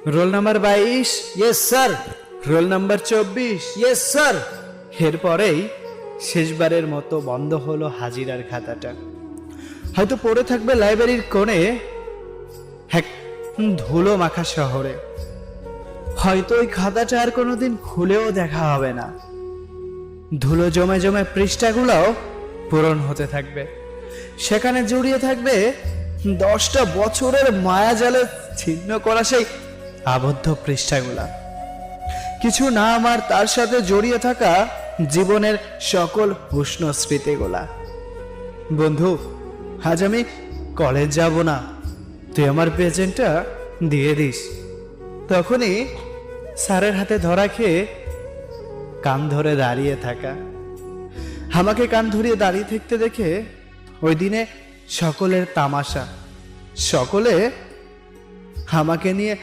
Roll number 22। Yes sir. Roll number 24। Yes sir. এরপরেই শেষবারের মতো বন্ধ হলো হাজিরার খাতাটা। হয়তো পড়ে থাকবে লাইব্রেরির কোণে এক ধুলো মাখা শহরে। হয়তো ওই খাতাটা আর কোনোদিন খুলেও দেখা হবে না। ধুলো জমে জমে পৃষ্ঠাগুলোও পূরণ হতে থাকবে। সেখানে জড়িয়ে থাকবে 10টা বছরের মায়াজালে ছিন্ন করা সেই আবদ্ধ পৃষ্ঠাগুলা। কিছু নাম আর তার সাথে জড়িয়ে থাকা জীবনের সকল উষ্ণ স্মৃতিগুলা। বন্ধু, আজ আমি কলেজ যাব না, তুই আমার প্রেজেন্টটা দিয়ে দিস। তখনই স্যারের হাতে ধরা খেয়ে কান ধরে দাঁড়িয়ে থাকা। আমাকে কান ধরিয়ে দাঁড়িয়ে থাকতে দেখে ওই দিনে সকলের তামাশা, সকলে আমাকে নিয়ে